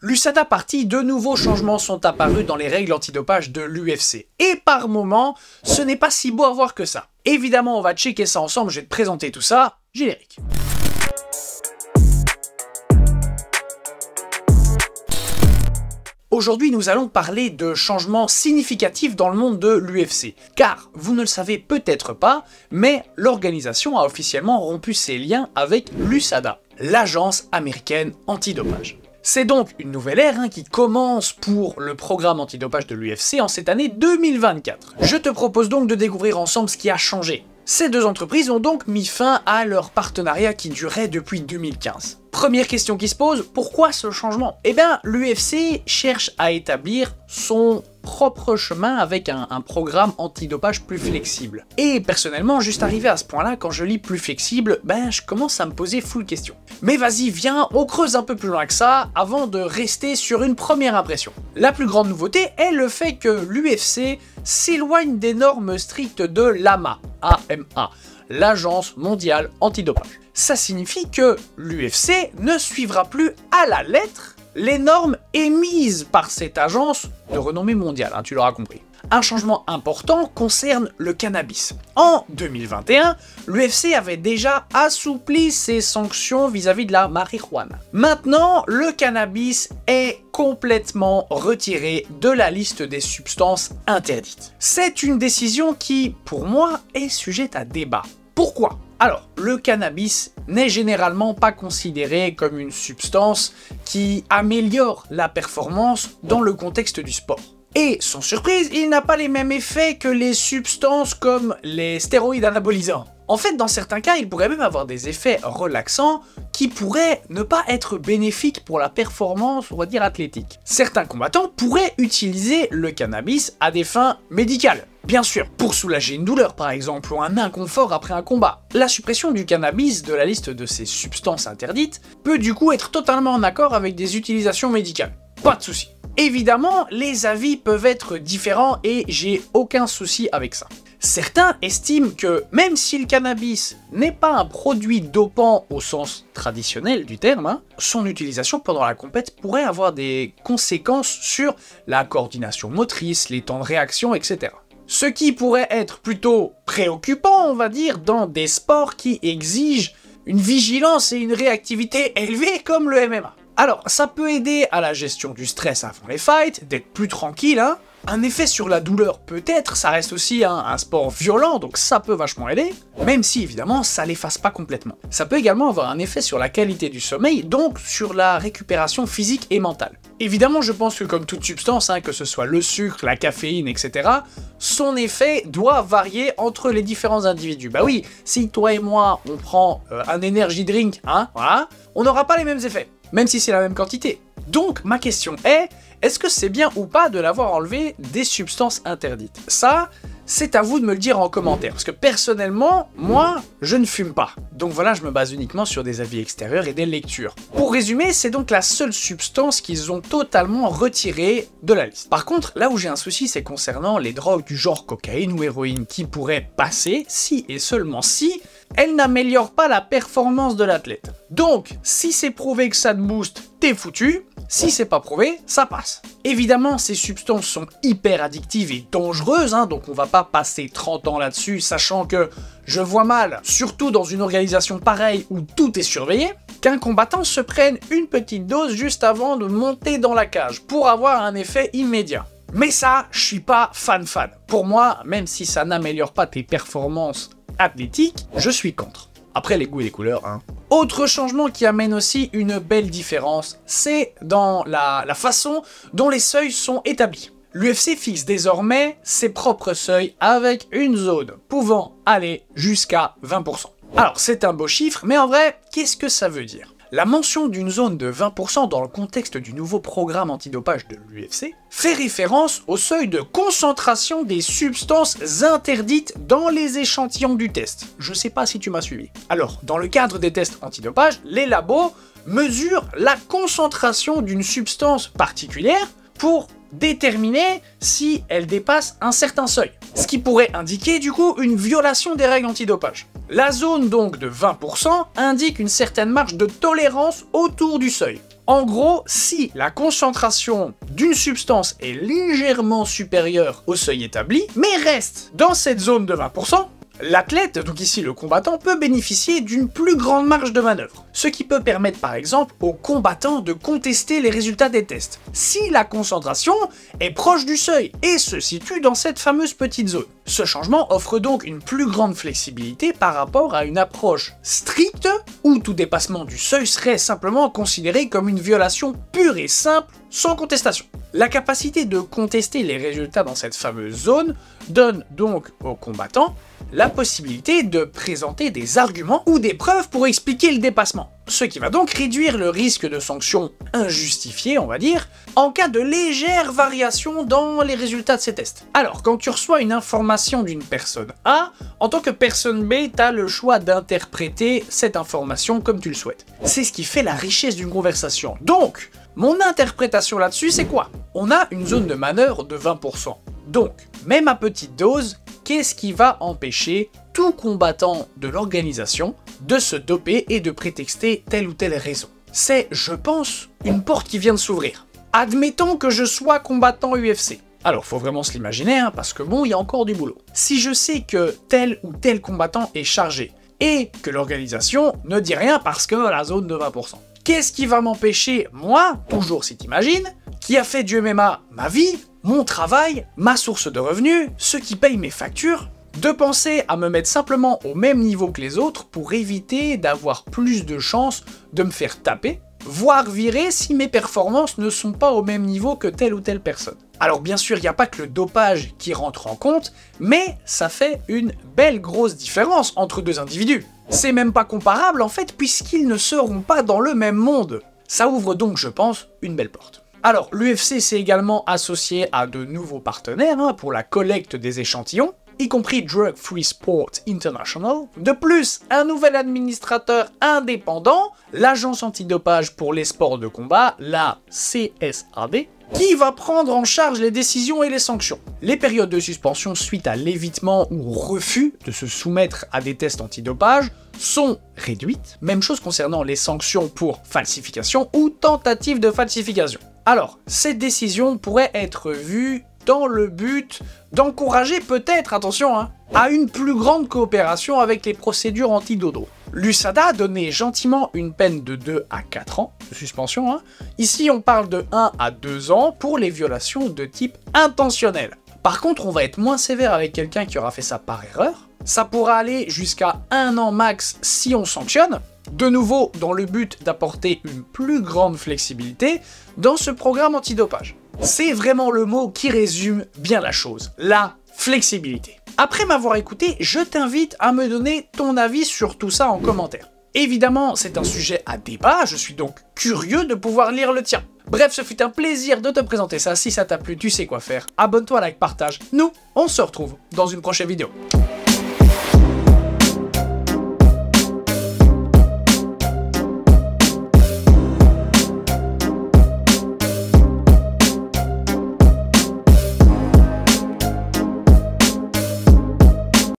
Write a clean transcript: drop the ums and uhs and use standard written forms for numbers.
L'USADA parti, de nouveaux changements sont apparus dans les règles antidopage de l'UFC. Et par moments, ce n'est pas si beau à voir que ça. Évidemment, on va checker ça ensemble, je vais te présenter tout ça. Générique. Aujourd'hui, nous allons parler de changements significatifs dans le monde de l'UFC. Car, vous ne le savez peut-être pas, mais l'organisation a officiellement rompu ses liens avec l'USADA, l'agence américaine antidopage. C'est donc une nouvelle ère qui commence pour le programme antidopage de l'UFC en cette année 2024. Je te propose donc de découvrir ensemble ce qui a changé. Ces deux entreprises ont donc mis fin à leur partenariat qui durait depuis 2015. Première question qui se pose, pourquoi ce changement? Eh bien, l'UFC cherche à établir son propre chemin avec un programme antidopage plus flexible. Et personnellement, juste arrivé à ce point-là, quand je lis plus flexible, je commence à me poser full question. Mais vas-y, viens, on creuse un peu plus loin que ça, avant de rester sur une première impression. La plus grande nouveauté est le fait que l'UFC s'éloigne des normes strictes de l'AMA, l'Agence mondiale antidopage. Ça signifie que l'UFC ne suivra plus à la lettre les normes émises par cette agence de renommée mondiale, tu l'auras compris. Un changement important concerne le cannabis. En 2021, l'UFC avait déjà assoupli ses sanctions vis-à-vis de la marijuana. Maintenant, le cannabis est complètement retiré de la liste des substances interdites. C'est une décision qui, pour moi, est sujette à débat. Pourquoi ? Alors, le cannabis n'est généralement pas considéré comme une substance qui améliore la performance dans le contexte du sport. Et, sans surprise, il n'a pas les mêmes effets que les substances comme les stéroïdes anabolisants. En fait, dans certains cas, il pourrait même avoir des effets relaxants qui pourraient ne pas être bénéfiques pour la performance, on va dire, athlétique. Certains combattants pourraient utiliser le cannabis à des fins médicales. Bien sûr, pour soulager une douleur par exemple, ou un inconfort après un combat. La suppression du cannabis de la liste de ces substances interdites peut du coup être totalement en accord avec des utilisations médicales. Pas de souci. Évidemment, les avis peuvent être différents et j'ai aucun souci avec ça. Certains estiment que même si le cannabis n'est pas un produit dopant au sens traditionnel du terme, son utilisation pendant la compète pourrait avoir des conséquences sur la coordination motrice, les temps de réaction, etc. Ce qui pourrait être plutôt préoccupant, on va dire, dans des sports qui exigent une vigilance et une réactivité élevée comme le MMA. Alors, ça peut aider à la gestion du stress avant les fights, d'être plus tranquille, Un effet sur la douleur peut-être, ça reste aussi un sport violent, donc ça peut vachement aider, même si évidemment ça l'efface pas complètement. Ça peut également avoir un effet sur la qualité du sommeil, donc sur la récupération physique et mentale. Évidemment, je pense que comme toute substance, que ce soit le sucre, la caféine, etc., son effet doit varier entre les différents individus. Bah oui, si toi et moi, on prend un energy drink, voilà, on n'aura pas les mêmes effets, même si c'est la même quantité. Donc, ma question est-ce que c'est bien ou pas de l'avoir enlevé des substances interdites? Ça, c'est à vous de me le dire en commentaire, parce que personnellement, moi, je ne fume pas. Donc voilà, je me base uniquement sur des avis extérieurs et des lectures. Pour résumer, c'est donc la seule substance qu'ils ont totalement retirée de la liste. Par contre, là où j'ai un souci, c'est concernant les drogues du genre cocaïne ou héroïne, qui pourraient passer si et seulement si elles n'améliorent pas la performance de l'athlète. Donc, si c'est prouvé que ça te booste, t'es foutu. Si c'est pas prouvé, ça passe. Évidemment, ces substances sont hyper addictives et dangereuses, donc on va pas passer 30 ans là-dessus, sachant que je vois mal, surtout dans une organisation pareille où tout est surveillé, qu'un combattant se prenne une petite dose juste avant de monter dans la cage, pour avoir un effet immédiat. Mais ça, je suis pas fan. Pour moi, même si ça n'améliore pas tes performances athlétiques, je suis contre. Après les goûts et les couleurs, Autre changement qui amène aussi une belle différence, c'est dans la façon dont les seuils sont établis. L'UFC fixe désormais ses propres seuils avec une zone pouvant aller jusqu'à 20%. Alors c'est un beau chiffre, mais en vrai, qu'est-ce que ça veut dire ? La mention d'une zone de 20% dans le contexte du nouveau programme antidopage de l'UFC fait référence au seuil de concentration des substances interdites dans les échantillons du test. Je sais pas si tu m'as suivi. Alors, dans le cadre des tests antidopage, les labos mesurent la concentration d'une substance particulière pour déterminer si elle dépasse un certain seuil. Ce qui pourrait indiquer du coup une violation des règles antidopage. La zone donc de 20% indique une certaine marge de tolérance autour du seuil. En gros, si la concentration d'une substance est légèrement supérieure au seuil établi, mais reste dans cette zone de 20%, l'athlète, donc ici le combattant, peut bénéficier d'une plus grande marge de manœuvre, ce qui peut permettre par exemple au combattant de contester les résultats des tests, si la concentration est proche du seuil et se situe dans cette fameuse petite zone. Ce changement offre donc une plus grande flexibilité par rapport à une approche stricte, où tout dépassement du seuil serait simplement considéré comme une violation pure et simple, sans contestation. La capacité de contester les résultats dans cette fameuse zone donne donc au combattant la possibilité de présenter des arguments ou des preuves pour expliquer le dépassement, ce qui va donc réduire le risque de sanctions injustifiées, on va dire, en cas de légères variations dans les résultats de ces tests. Alors, quand tu reçois une information d'une personne A, en tant que personne B, tu as le choix d'interpréter cette information comme tu le souhaites. C'est ce qui fait la richesse d'une conversation. Donc, mon interprétation là-dessus, c'est quoi? On a une zone de manœuvre de 20%. Donc, même à petite dose, qu'est-ce qui va empêcher tout combattant de l'organisation de se doper et de prétexter telle ou telle raison? C'est, je pense, une porte qui vient de s'ouvrir. Admettons que je sois combattant UFC. Alors, faut vraiment se l'imaginer, hein, parce que bon, il y a encore du boulot. Si je sais que tel ou tel combattant est chargé, et que l'organisation ne dit rien parce que la zone de 20%. Qu'est-ce qui va m'empêcher, moi, toujours si t'imagines, qui a fait du MMA ma vie, mon travail, ma source de revenus, ceux qui payent mes factures, de penser à me mettre simplement au même niveau que les autres pour éviter d'avoir plus de chances de me faire taper, voire virer si mes performances ne sont pas au même niveau que telle ou telle personne. Alors bien sûr, il n'y a pas que le dopage qui rentre en compte, mais ça fait une belle grosse différence entre deux individus. C'est même pas comparable en fait, puisqu'ils ne seront pas dans le même monde. Ça ouvre donc, je pense, une belle porte. Alors, l'UFC s'est également associé à de nouveaux partenaires pour la collecte des échantillons, y compris Drug Free Sport International. De plus, un nouvel administrateur indépendant, l'Agence antidopage pour les sports de combat, la CSAD, qui va prendre en charge les décisions et les sanctions. Les périodes de suspension suite à l'évitement ou refus de se soumettre à des tests antidopage sont réduites. Même chose concernant les sanctions pour falsification ou tentative de falsification. Alors, cette décision pourrait être vue dans le but d'encourager peut-être, attention, à une plus grande coopération avec les procédures anti-dodo. L'USADA a donné gentiment une peine de 2 à 4 ans de suspension. Ici, on parle de 1 à 2 ans pour les violations de type intentionnel. Par contre, on va être moins sévère avec quelqu'un qui aura fait ça par erreur. Ça pourra aller jusqu'à 1 an max si on sanctionne. De nouveau, dans le but d'apporter une plus grande flexibilité dans ce programme antidopage. C'est vraiment le mot qui résume bien la chose, la flexibilité. Après m'avoir écouté, je t'invite à me donner ton avis sur tout ça en commentaire. Évidemment, c'est un sujet à débat, je suis donc curieux de pouvoir lire le tien. Bref, ce fut un plaisir de te présenter ça, si ça t'a plu, tu sais quoi faire. Abonne-toi, like, partage. Nous, on se retrouve dans une prochaine vidéo.